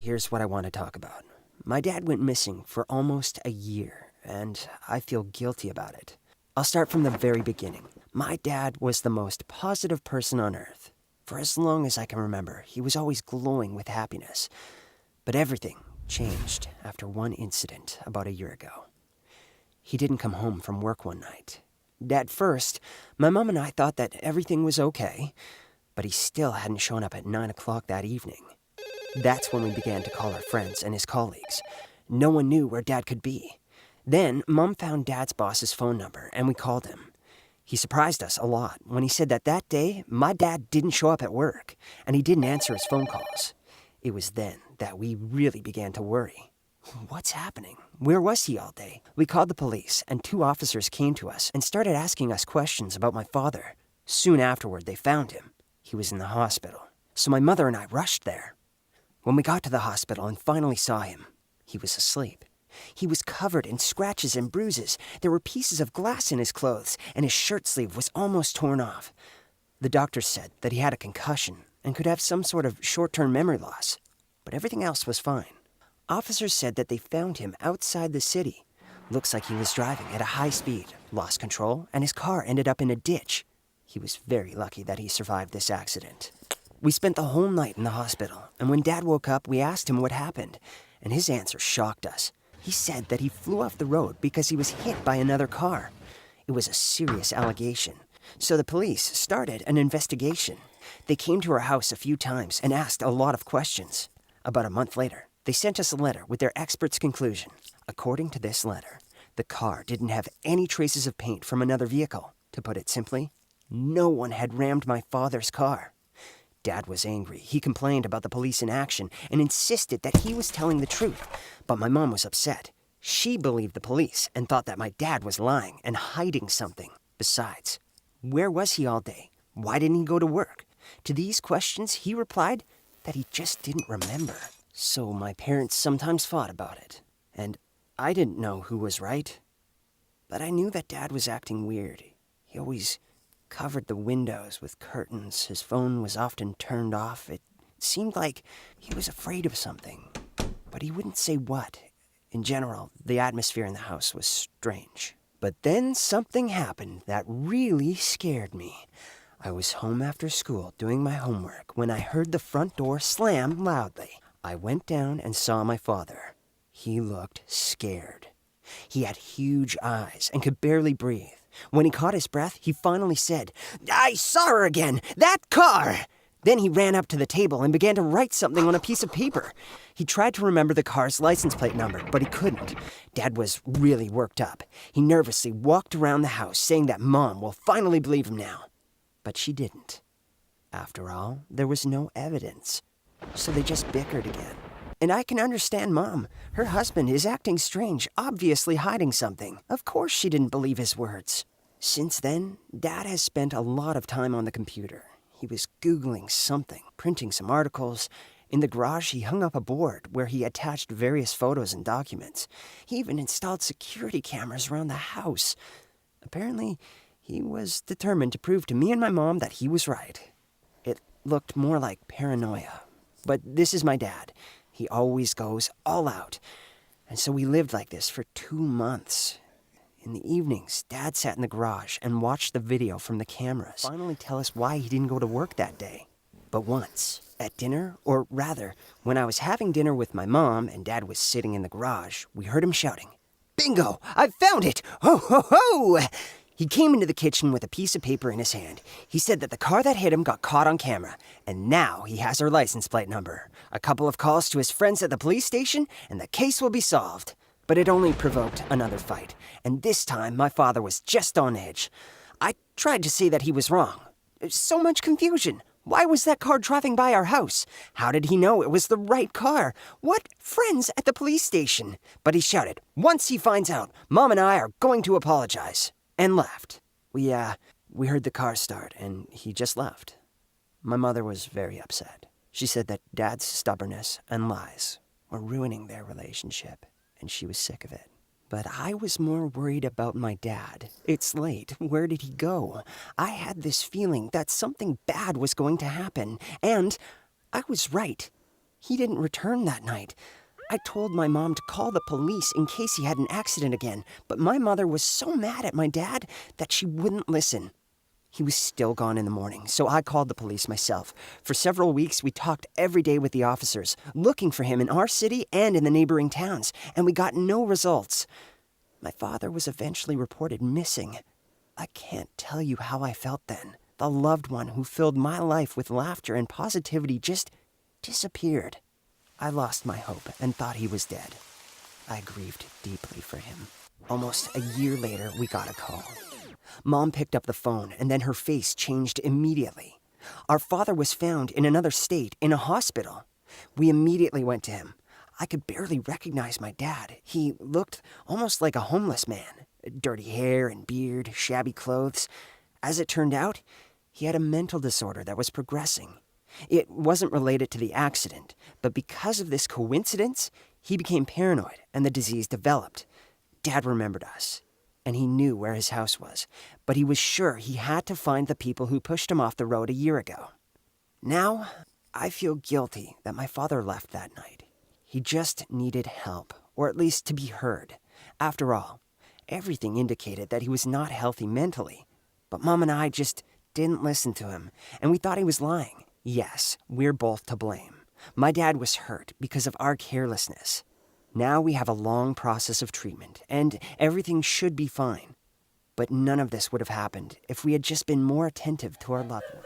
Here's what I want to talk about. My dad went missing for almost a year, and I feel guilty about it. I'll start from the very beginning. My dad was the most positive person on earth. For as long as I can remember, he was always glowing with happiness. But everything changed after one incident about a year ago. He didn't come home from work one night. At first, my mom and I thought that everything was okay, but he still hadn't shown up at 9 o'clock that evening. That's when we began to call our friends and his colleagues. No one knew where Dad could be. Then, Mom found Dad's boss's phone number, and we called him. He surprised us a lot when he said that day, my dad didn't show up at work, and he didn't answer his phone calls. It was then that we really began to worry. What's happening? Where was he all day? We called the police, and 2 officers came to us and started asking us questions about my father. Soon afterward, they found him. He was in the hospital, so my mother and I rushed there. When we got to the hospital and finally saw him, he was asleep. He was covered in scratches and bruises. There were pieces of glass in his clothes, and his shirt sleeve was almost torn off. The doctor said that he had a concussion and could have some sort of short-term memory loss, but everything else was fine. Officers said that they found him outside the city. Looks like he was driving at a high speed, lost control, and his car ended up in a ditch. He was very lucky that he survived this accident. We spent the whole night in the hospital, and when Dad woke up, we asked him what happened, and his answer shocked us. He said that he flew off the road because he was hit by another car. It was a serious allegation, so the police started an investigation. They came to our house a few times and asked a lot of questions. About a month later, they sent us a letter with their expert's conclusion. According to this letter, the car didn't have any traces of paint from another vehicle. To put it simply, no one had rammed my father's car. Dad was angry. He complained about the police inaction and insisted that he was telling the truth. But my mom was upset. She believed the police and thought that my dad was lying and hiding something. Besides, where was he all day? Why didn't he go to work? To these questions, he replied that he just didn't remember. So my parents sometimes fought about it. And I didn't know who was right. But I knew that Dad was acting weird. He always covered the windows with curtains. His phone was often turned off. It seemed like he was afraid of something, but he wouldn't say what. In general, the atmosphere in the house was strange. But then something happened that really scared me. I was home after school doing my homework when I heard the front door slam loudly. I went down and saw my father. He looked scared. He had huge eyes and could barely breathe. When he caught his breath, he finally said, "I saw her again! That car!" Then he ran up to the table and began to write something on a piece of paper. He tried to remember the car's license plate number, but he couldn't. Dad was really worked up. He nervously walked around the house saying that Mom will finally believe him now. But she didn't. After all, there was no evidence. So they just bickered again. And I can understand Mom. Her husband is acting strange, obviously hiding something. Of course she didn't believe his words. Since then, Dad has spent a lot of time on the computer. He was Googling something, printing some articles. In the garage, he hung up a board where he attached various photos and documents. He even installed security cameras around the house. Apparently, he was determined to prove to me and my mom that he was right. It looked more like paranoia. But this is my dad. He always goes all out. And so we lived like this for 2 months. In the evenings, Dad sat in the garage and watched the video from the cameras. Finally tell us why he didn't go to work that day. But once, at dinner, or rather, when I was having dinner with my mom and Dad was sitting in the garage, we heard him shouting, "Bingo! I found it! Ho, ho, ho!" He came into the kitchen with a piece of paper in his hand. He said that the car that hit him got caught on camera, and now he has her license plate number. A couple of calls to his friends at the police station, and the case will be solved. But it only provoked another fight, and this time my father was just on edge. I tried to say that he was wrong. So much confusion. Why was that car driving by our house? How did he know it was the right car? What friends at the police station? But he shouted, "Once he finds out, Mom and I are going to apologize," and left. We heard the car start, and he just left. My mother was very upset. She said that Dad's stubbornness and lies were ruining their relationship, and she was sick of it. But I was more worried about my dad. It's late. Where did he go? I had this feeling that something bad was going to happen, and I was right. He didn't return that night. I told my mom to call the police in case he had an accident again, but my mother was so mad at my dad that she wouldn't listen. He was still gone in the morning, so I called the police myself. For several weeks, we talked every day with the officers, looking for him in our city and in the neighboring towns, and we got no results. My father was eventually reported missing. I can't tell you how I felt then. The loved one who filled my life with laughter and positivity just disappeared. I lost my hope and thought he was dead. I grieved deeply for him. Almost a year later, we got a call. Mom picked up the phone, and then her face changed immediately. Our father was found in another state, in a hospital. We immediately went to him. I could barely recognize my dad. He looked almost like a homeless man. Dirty hair and beard, shabby clothes. As it turned out, he had a mental disorder that was progressing. It wasn't related to the accident, but because of this coincidence, he became paranoid and the disease developed. Dad remembered us, and he knew where his house was, but he was sure he had to find the people who pushed him off the road a year ago. Now, I feel guilty that my father left that night. He just needed help, or at least to be heard. After all, everything indicated that he was not healthy mentally, but Mom and I just didn't listen to him, and we thought he was lying. Yes, we're both to blame. My dad was hurt because of our carelessness. Now we have a long process of treatment, and everything should be fine. But none of this would have happened if we had just been more attentive to our loved one.